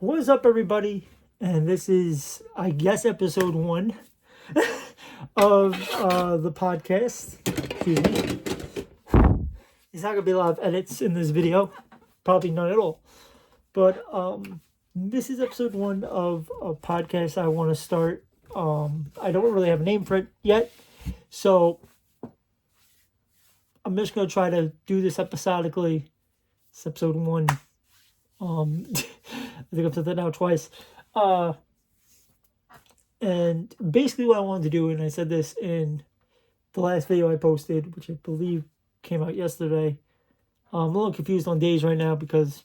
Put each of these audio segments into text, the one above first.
What is up, everybody? And this is, I guess, episode 1 of the podcast. Excuse me. There's not going to be a lot of edits in this video. Probably none at all. But this is episode 1 of a podcast I want to start. I don't really have a name for it yet. So I'm just going to try to do this episodically. It's episode 1. I think I've said that now twice. And basically what I wanted to do, and I said this in the last video I posted, which I believe came out yesterday. I'm a little confused on days right now because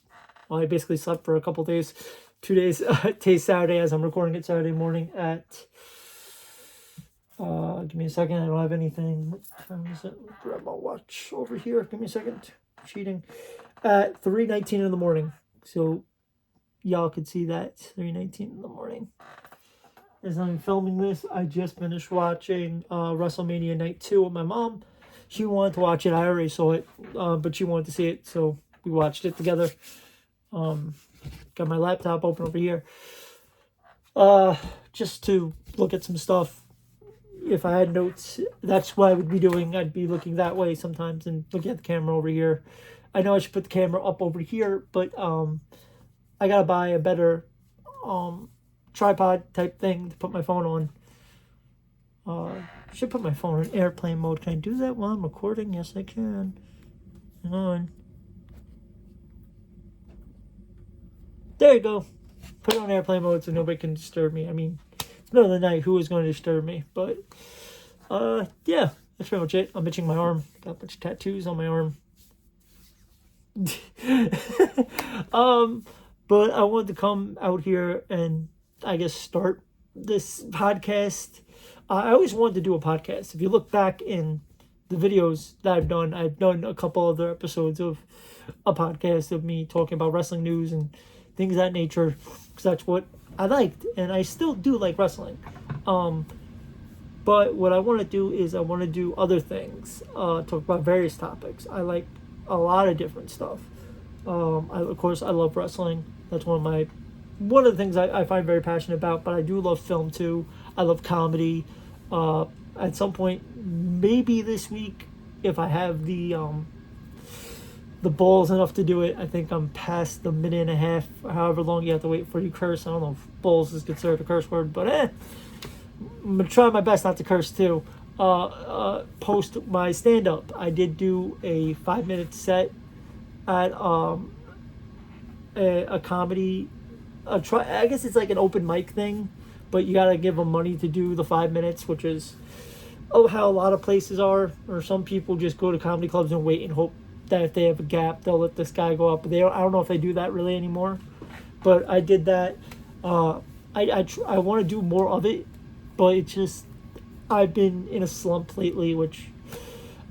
I basically slept for a couple days. 2 days. Today's Saturday as I'm recording it Saturday morning at... give me a second. I don't have anything. What time is it? Grab my watch over here. Give me a second. Cheating. At 3:19 in the morning. So y'all could see that 3:19 in the morning. As I'm filming this, I just finished watching WrestleMania Night 2 with my mom. She wanted to watch it. I already saw it, but she wanted to see it, so we watched it together. Got my laptop open over here. Just to look at some stuff. If I had notes, that's what I would be doing. I'd be looking that way sometimes and looking at the camera over here. I know I should put the camera up over here, but I gotta buy a better tripod type thing to put my phone on. Should put my phone in airplane mode. Can I do that while I'm recording? Yes, I can. Hang on. There you go. Put it on airplane mode so nobody can disturb me. I mean, it's middle of the night. Who is going to disturb me? But yeah, that's pretty much it. I'm itching my arm. Got a bunch of tattoos on my arm. But I wanted to come out here and I guess start this podcast. I always wanted to do a podcast. If you look back in the videos that I've done a couple other episodes of a podcast of me talking about wrestling news and things of that nature, because that's what I liked, and I still do like wrestling. But what I want to do is I want to do other things, talk about various topics. I like a lot of different stuff. Of course, I love wrestling. That's one of the things I find very passionate about. But I do love film too. I love comedy. At some point, maybe this week, if I have the balls enough to do it. I think I'm past the minute and a half, however long you have to wait for you curse. I don't know if balls is considered a curse word, but I'm gonna try my best not to curse too. Post my stand-up. I did do a 5-minute set at a comedy. I guess it's like an open mic thing, but you gotta give them money to do the 5 minutes, which is how a lot of places are. Or some people just go to comedy clubs and wait and hope that if they have a gap, they'll let this guy go up. But I don't know if they do that really anymore. But I did that. I want to do more of it, but it's just I've been in a slump lately, which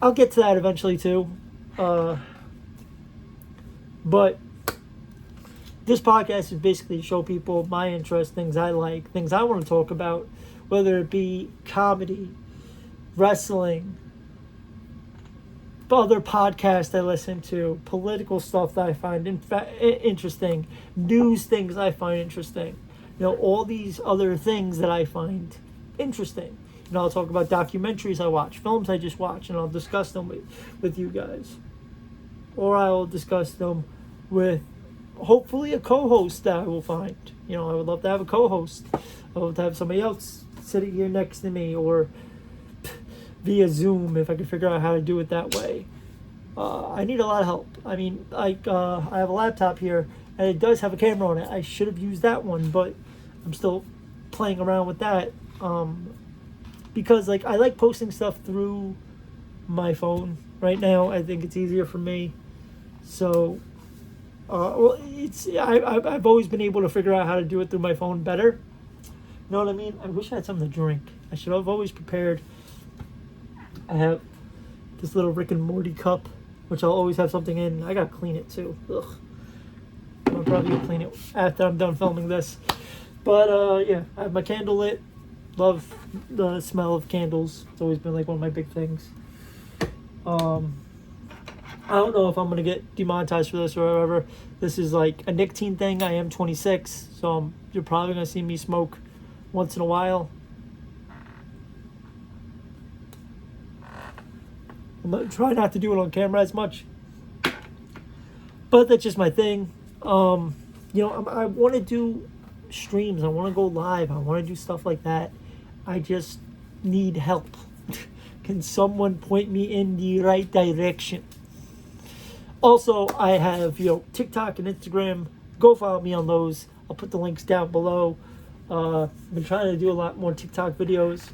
I'll get to that eventually too. But this podcast is basically to show people my interests, things I like, things I want to talk about, whether it be comedy, wrestling, other podcasts I listen to, political stuff that I find interesting, news things I find interesting. All these other things that I find interesting. I'll talk about documentaries I watch, films I just watch, and I'll discuss them with you guys. Or I will discuss them with, hopefully, a co-host that I will find. I would love to have a co-host. I would love to have somebody else sitting here next to me, or via Zoom if I could figure out how to do it that way. I need a lot of help. I mean, I have a laptop here, and it does have a camera on it. I should have used that one, but I'm still playing around with that. Because I like posting stuff through my phone right now. I think it's easier for me. So, I've always been able to figure out how to do it through my phone better. You know what I mean? I wish I had something to drink. I should have always prepared. I have this little Rick and Morty cup, which I'll always have something in. I gotta clean it too. Ugh. I'll probably clean it after I'm done filming this. But yeah, I have my candle lit. Love the smell of candles. It's always been one of my big things. I don't know if I'm gonna get demonetized for this or whatever. This is like a nicotine thing. I am 26, so you're probably gonna see me smoke once in a while. I'm gonna try not to do it on camera as much, but that's just my thing. I want to do streams. I want to go live. I want to do stuff like that. I just need help. Can someone point me in the right direction? Also, I have, TikTok and Instagram. Go follow me on those. I'll put the links down below. I've been trying to do a lot more TikTok videos.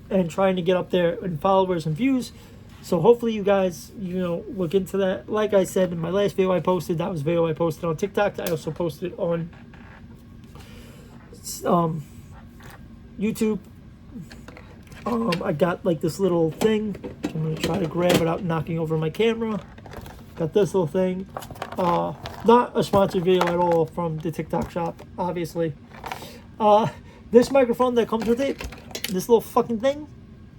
And trying to get up there in followers and views. So hopefully you guys, look into that. Like I said in my last video I posted, that was a video I posted on TikTok. I also posted it on YouTube. I got like this little thing. I'm going to try to grab it out, knocking over my camera. Got this little thing. Not a sponsored video at all from the TikTok shop, obviously. This microphone that comes with it, this little fucking thing,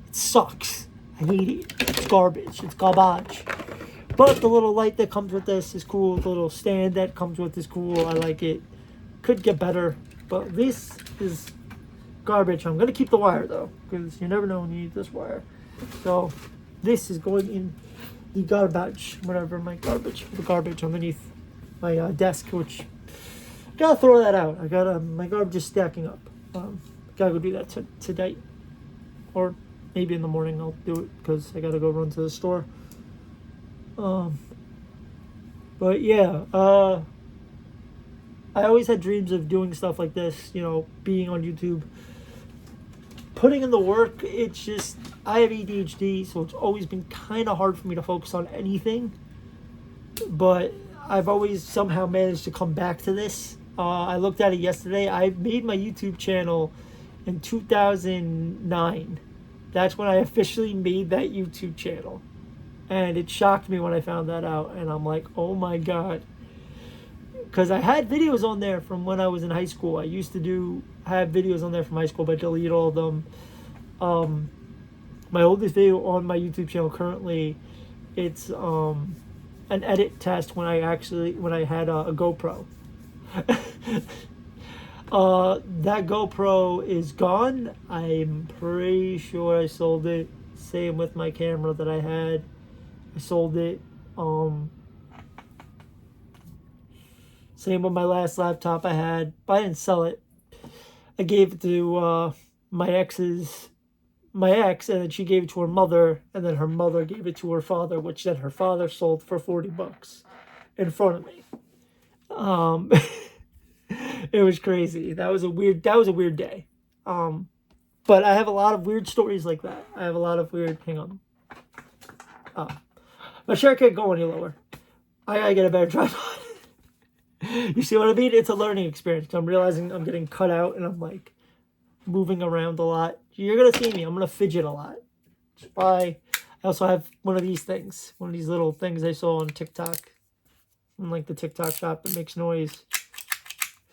it sucks. I hate it. It's garbage. It's garbage. But the little light that comes with this is cool. The little stand that comes with is cool. I like it. Could get better, but this is garbage. I'm gonna keep the wire though, because you never know when you need this wire. So this is going in the garbage, whatever, the garbage underneath my desk, which gotta throw that out. My garbage is stacking up. Gotta go do that today, or maybe in the morning I'll do it because I gotta go run to the store. But yeah, I always had dreams of doing stuff like this, being on YouTube, putting in the work. It's just, I have ADHD, so it's always been kind of hard for me to focus on anything, but I've always somehow managed to come back to this. I looked at it yesterday. I made my YouTube channel in 2009. That's when I officially made that YouTube channel. And it shocked me when I found that out. And I'm like, oh my God. Because I had videos on there from when I was in high school. I used to have videos on there from high school, but I deleted all of them. My oldest video on my YouTube channel currently, it's an edit test when I had a GoPro. That GoPro is gone. I'm pretty sure I sold it. Same with my camera that I had. I sold it. Same with my last laptop I had, but I didn't sell it. I gave it to my ex, and then she gave it to her mother, and then her mother gave it to her father, which then her father sold for $40 in front of me. It was crazy. That was a weird day. But I have a lot of weird stories like that. I have a lot of weird. Hang on. My shirt can't go any lower. I gotta get a better tripod. You see what I mean? It's a learning experience. I'm realizing I'm getting cut out and I'm like moving around a lot. You're gonna see me. I'm gonna fidget a lot. That's why I also have one of these things. One of these little things I saw on TikTok. In like the TikTok shop. It makes noise.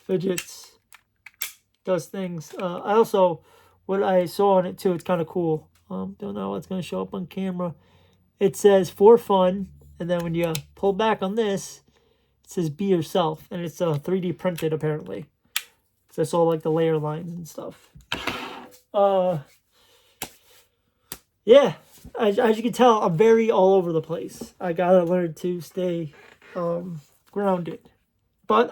Fidgets. Does things. I also, what I saw on it too, it's kind of cool. Don't know what's going to show up on camera. It says for fun, and then when you pull back on this, it says be yourself, and it's 3D printed apparently. So I saw like the layer lines and stuff. Yeah, as you can tell, I'm very all over the place. I gotta learn to stay grounded. But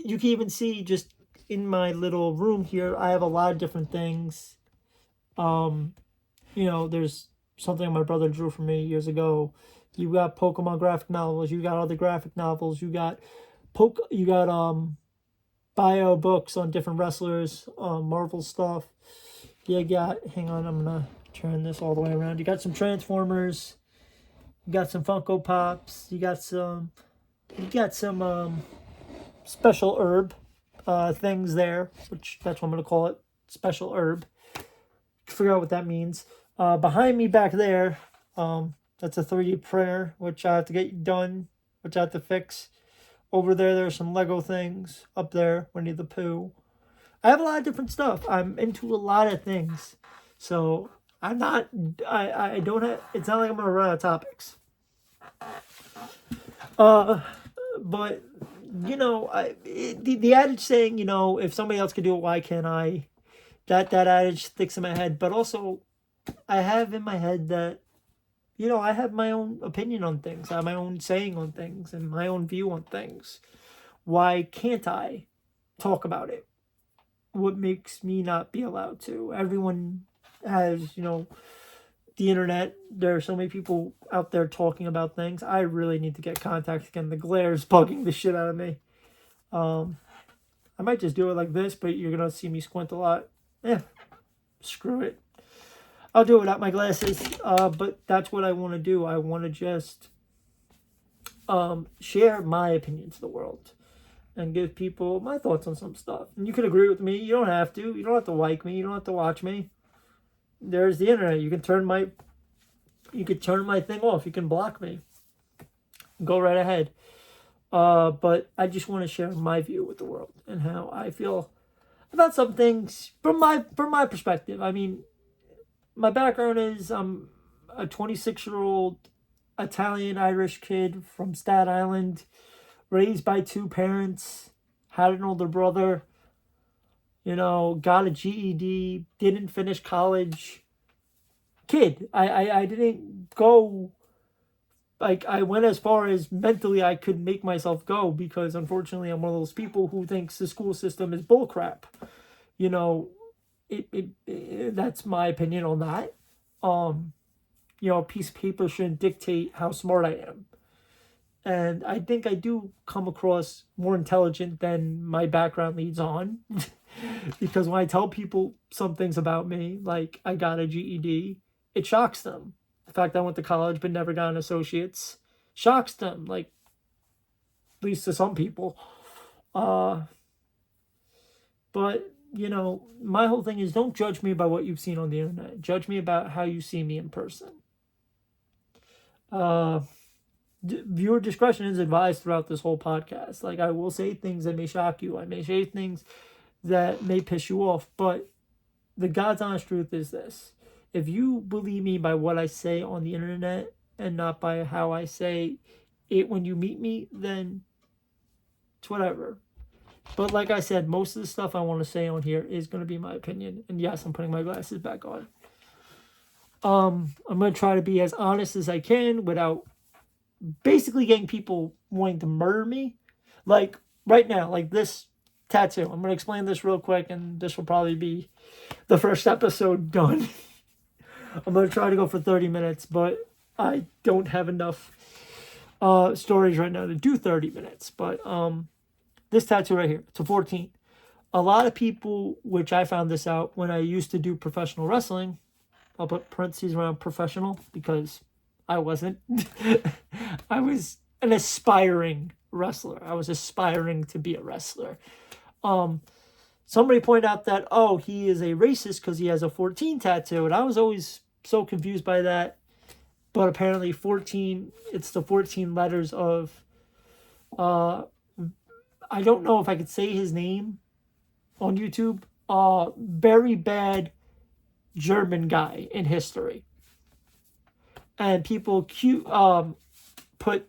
you can even see just in my little room here, I have a lot of different things. There's something my brother drew for me years ago. You got Pokemon graphic novels. You got other graphic novels. You got bio books on different wrestlers, Marvel stuff. You got, hang on, I'm gonna turn this all the way around. You got some Transformers. You got some Funko Pops. You got some special herb things there, which that's what I'm gonna call it, special herb. Figure out what that means. Behind me back there, that's a 3D printer, which I have to get done, which I have to fix. Over there's some Lego things. Up there, Winnie the Pooh. I have a lot of different stuff. I'm into a lot of things. So I'm not. I don't have. It's not like I'm gonna run out of topics. Uh, but the adage saying, if somebody else can do it, why can't I? That adage sticks in my head. But also, I have in my head that I have my own opinion on things. I have my own saying on things and my own view on things. Why can't I talk about it? What makes me not be allowed to? Everyone has, the internet. There are so many people out there talking about things. I really need to get contacts again. The glare is bugging the shit out of me. I might just do it like this, but you're gonna see me squint a lot. Screw it. I'll do it without my glasses. But that's what I want to do. I want to just share my opinion to the world and give people my thoughts on some stuff. And you can agree with me. You don't have to. You don't have to like me. You don't have to watch me. There's the internet. You can turn my thing off. You can block me. Go right ahead. But I just want to share my view with the world and how I feel about some things from my perspective. I mean, my background is I'm a 26-year-old Italian-Irish kid from Staten Island, raised by two parents, had an older brother, got a GED, didn't finish college. Kid. I didn't go, like, I went as far as mentally I could make myself go, because unfortunately I'm one of those people who thinks the school system is bullcrap. That's my opinion on that. A piece of paper shouldn't dictate how smart I am. And I think I do come across more intelligent than my background leads on. Because when I tell people some things about me, like I got a GED, it shocks them. The fact I went to college but never got an associate's shocks them, like, at least to some people. But, my whole thing is, don't judge me by what you've seen on the internet. Judge me about how you see me in person. Viewer discretion is advised throughout this whole podcast. Like, I will say things that may shock you. I may say things that may piss you off. But the God's honest truth is this. If you believe me by what I say on the internet and not by how I say it when you meet me, then it's whatever. But like I said, most of the stuff I want to say on here is going to be my opinion. And yes, I'm putting my glasses back on. I'm going to try to be as honest as I can without basically getting people wanting to murder me. Like right now, like this tattoo. I'm going to explain this real quick, and this will probably be the first episode done. I'm going to try to go for 30 minutes, but I don't have enough stories right now to do 30 minutes. But this tattoo right here, it's a 14. A lot of people, which I found this out when I used to do professional wrestling, I'll put parentheses around professional because I wasn't. I was an aspiring wrestler. I was aspiring to be a wrestler. Somebody pointed out that, he is a racist because he has a 14 tattoo. And I was always so confused by that. But apparently 14, it's the 14 letters of, I don't know if I could say his name on YouTube. Very bad German guy in history. And people put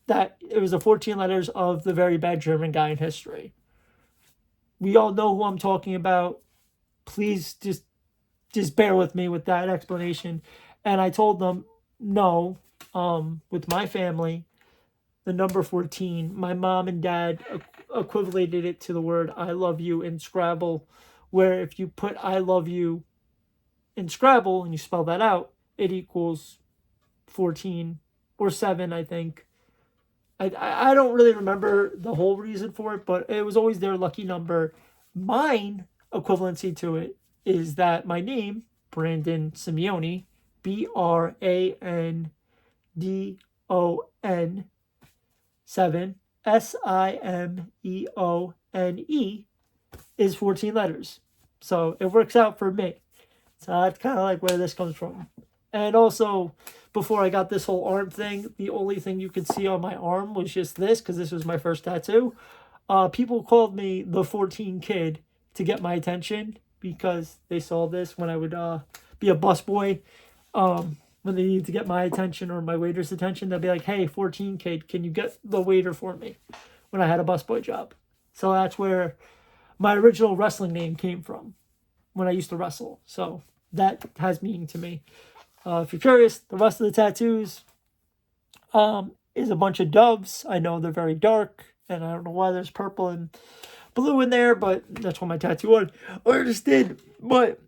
that it was the 14 letters of the very bad German guy in history. We all know who I'm talking about. Please just bear with me with that explanation. And I told them, no, with my family, the number 14, my mom and dad equivalated it to the word I love you in Scrabble, where if you put I love you in Scrabble and you spell that out, it equals 14 or 7, I think. I don't really remember the whole reason for it, but it was always their lucky number. Mine equivalency to it is that my name, Brandon Simeone, BRANDON 7 SIMEONE is 14 letters. So it works out for me. So that's kind of like where this comes from. And also, before I got this whole arm thing, the only thing you could see on my arm was just this, because this was my first tattoo. People called me the 14 kid to get my attention because they saw this when I would be a busboy. When they need to get my attention or my waiter's attention, they'll be like, hey, 14 kid, can you get the waiter for me? When I had a busboy job. So that's where my original wrestling name came from, when I used to wrestle. So that has meaning to me. If you're curious, the rest of the tattoos is a bunch of doves. I know they're very dark, and I don't know why there's purple and blue in there, but that's what my tattoo artist did. But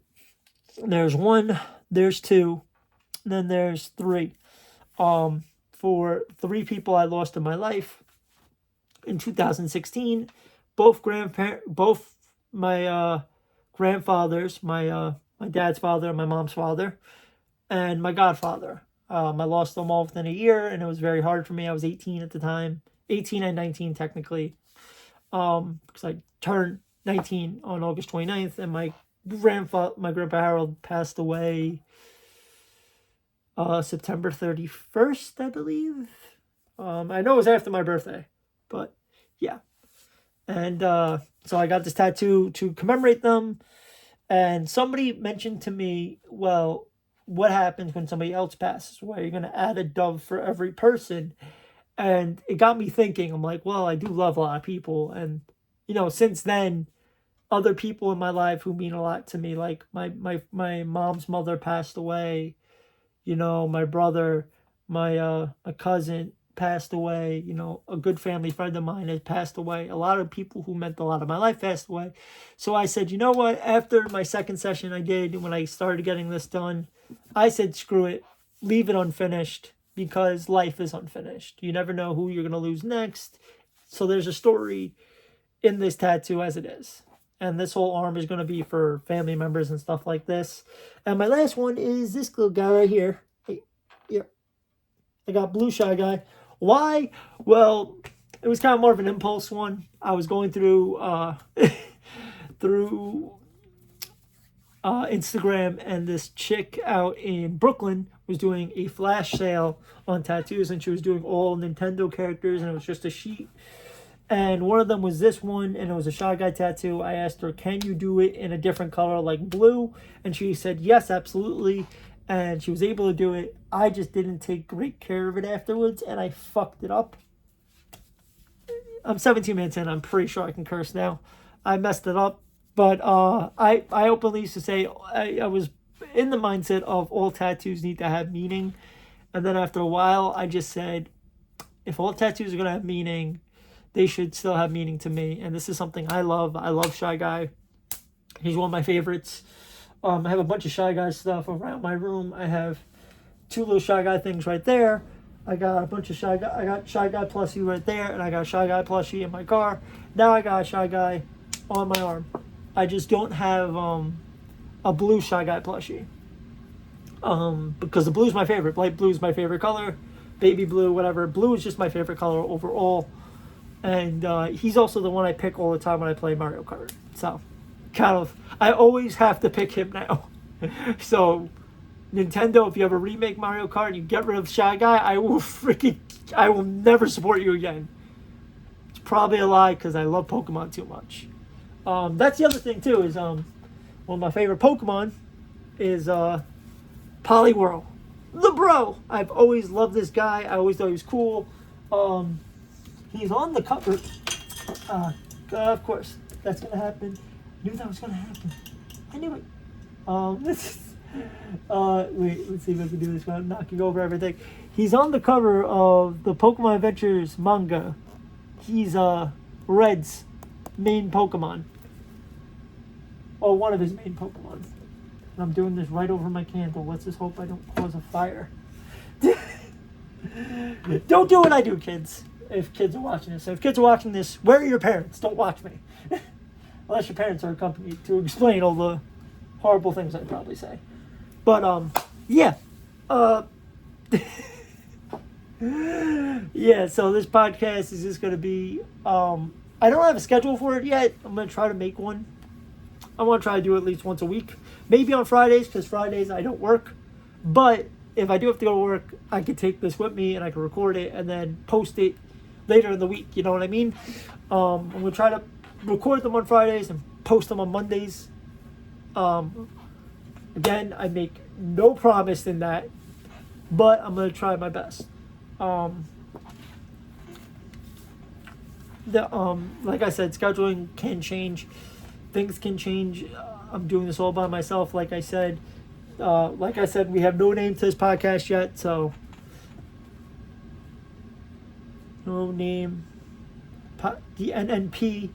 there's 1, there's 2, then there's 3. For 3 people I lost in my life in 2016, both my grandfathers, my dad's father and my mom's father, and my godfather. I lost them all within a year, and it was very hard for me. I was 18 at the time, 18 and 19 technically, because I turned 19 on August 29th, and my grandpa Harold passed away September 31st, I believe. I know it was after my birthday, but yeah. And so I got this tattoo to commemorate them. And somebody mentioned to me, well, what happens when somebody else passes away? You're going to add a dove for every person. And it got me thinking. I'm like, well, I do love a lot of people. And, since then, other people in my life who mean a lot to me, like my mom's mother passed away. My brother, my cousin passed away. A good family friend of mine has passed away. A lot of people who meant a lot of my life passed away. So I said, you know what? After my second session I did, when I started getting this done, I said, screw it. Leave it unfinished, because life is unfinished. You never know who you're going to lose next. So there's a story in this tattoo as it is. And this whole arm is going to be for family members and stuff like this. And my last one is this little guy right here. Hey, here. I got Blue Shy Guy. Why? Well, it was kind of more of an impulse one. I was going through Instagram, and this chick out in Brooklyn was doing a flash sale on tattoos, and she was doing all Nintendo characters, and it was just a sheet. And one of them was this one, and it was a Shy Guy tattoo. I asked her, can you do it in a different color like blue? And she said, yes, absolutely. And she was able to do it. I just didn't take great care of it afterwards, and I fucked it up. I'm 17 minutes in. I'm pretty sure I can curse now. I messed it up. But I openly used to say I was in the mindset of all tattoos need to have meaning. And then after a while, I just said, if all tattoos are going to have meaning, they should still have meaning to me. And this is something I love. I love Shy Guy. He's one of my favorites. I have a bunch of Shy Guy stuff around my room. I have 2 little Shy Guy things right there. I got a bunch of Shy Guy. I got Shy Guy plushie right there, and I got Shy Guy plushie in my car. Now I got a Shy Guy on my arm. I just don't have a blue Shy Guy plushie. Because the blue is my favorite. Light blue is my favorite color. Baby blue, whatever. Blue is just my favorite color overall. And he's also the one I pick all the time when I play Mario Kart. So, I always have to pick him now. So, Nintendo, if you ever remake Mario Kart and you get rid of Shy Guy, I will never support you again. It's probably a lie, because I love Pokemon too much. That's the other thing too, is one of my favorite Pokemon is Poliwhirl. The bro! I've always loved this guy. I always thought he was cool. He's on the cover. Of course, that's gonna happen. I knew that was gonna happen. I knew it. Wait, let's see if I can do this without knocking over everything. He's on the cover of the Pokemon Adventures manga. He's Red's main Pokemon. Or one of his main Pokemon. And I'm doing this right over my candle. Let's just hope I don't cause a fire. Don't do what I do, kids. If kids are watching this. If kids are watching this, where are your parents? Don't watch me. Unless your parents are accompanied to explain all the horrible things I'd probably say. But, yeah. Yeah, so this podcast is just going to be, I don't have a schedule for it yet. I'm going to try to make one. I want to try to do it at least once a week. Maybe on Fridays, because Fridays I don't work. But if I do have to go to work, I can take this with me and I can record it and then post it later in the week. You know what I mean? I'm going to try to record them on Fridays and post them on Mondays. Again, I make no promise in that, but I'm gonna try my best. Like I said, scheduling can change. Things can change. I'm doing this all by myself. Like I said, we have no name to this podcast yet, so no name. The NNP.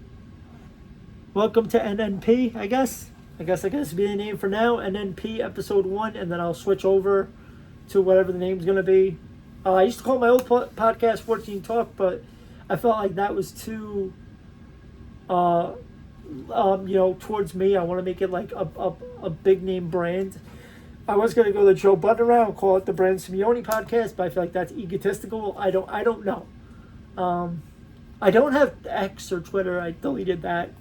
Welcome to NNP, I guess. I guess be the name for now. NNP episode 1, and then I'll switch over to whatever the name's gonna be. I used to call my old podcast 14 Talk, but I felt like that was too, towards me. I want to make it like a big name brand. I was gonna go the Joe Budden route and call it the Brandon Simeone podcast, but I feel like that's egotistical. I don't know. I don't have X or Twitter. I deleted that.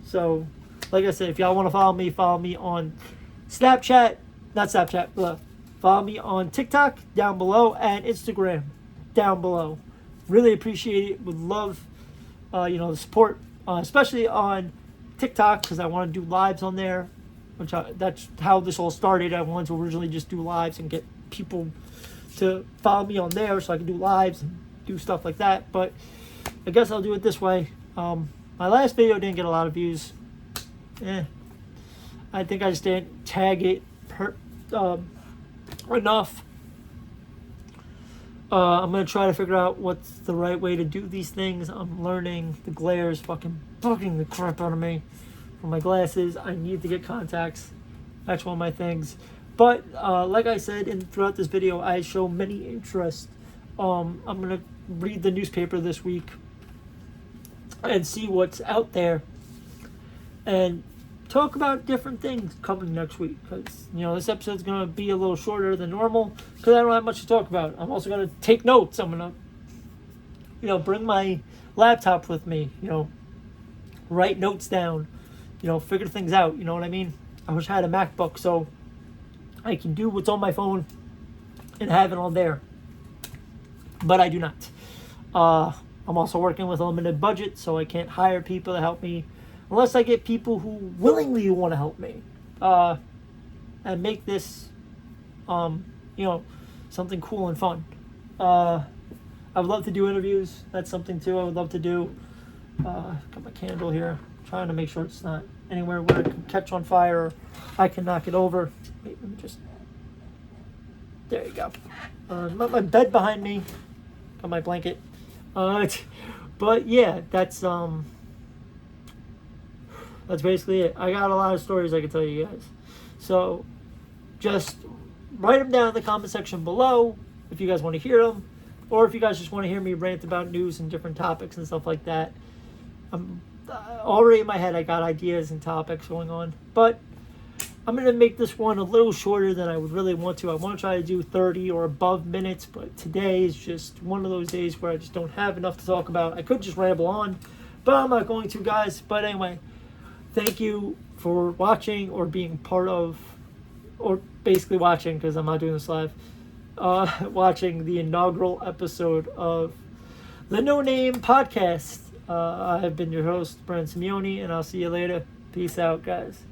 So, like I said, if y'all want to follow me on Snapchat, not Snapchat, but follow me on TikTok down below and Instagram down below. Really appreciate it. Would love, the support, especially on TikTok, because I want to do lives on there. That's how this all started. I wanted to originally just do lives and get people to follow me on there so I can do lives and do stuff like that. But I guess I'll do it this way. My last video didn't get a lot of views. I think I just didn't tag it enough. I'm going to try to figure out what's the right way to do these things. I'm learning. The glare is fucking bugging the crap out of me. For my glasses, I need to get contacts. That's one of my things. But like I said, throughout this video, I show many interests. I'm going to read the newspaper this week and see what's out there and talk about different things coming next week, because this episode's going to be a little shorter than normal because I don't have much to talk about. I'm also going to take notes. I'm going to bring my laptop with me, write notes down, figure things out. You know what I mean? I wish I had a MacBook so I can do what's on my phone and have it on there, but I do not. I'm also working with a limited budget, so I can't hire people to help me unless I get people who willingly want to help me and make this, something cool and fun. I would love to do interviews. That's something too I would love to do. Got my candle here. Trying to make sure it's not anywhere where it can catch on fire or I can knock it over. Wait, let me just... There you go. My bed behind me. Got my blanket. But yeah, that's basically it. I got a lot of stories I can tell you guys. So just write them down in the comment section below if you guys want to hear them, or if you guys just want to hear me rant about news and different topics and stuff like that. I'm already in my head. I got ideas and topics going on, but I'm going to make this one a little shorter than I would really want to. I want to try to do 30 or above minutes, but today is just one of those days where I just don't have enough to talk about. I could just ramble on, but I'm not going to, guys. But anyway, thank you for watching or being part of, or basically watching, because I'm not doing this live, watching the inaugural episode of the No Name Podcast. I have been your host, Brandon Simeone, and I'll see you later. Peace out, guys.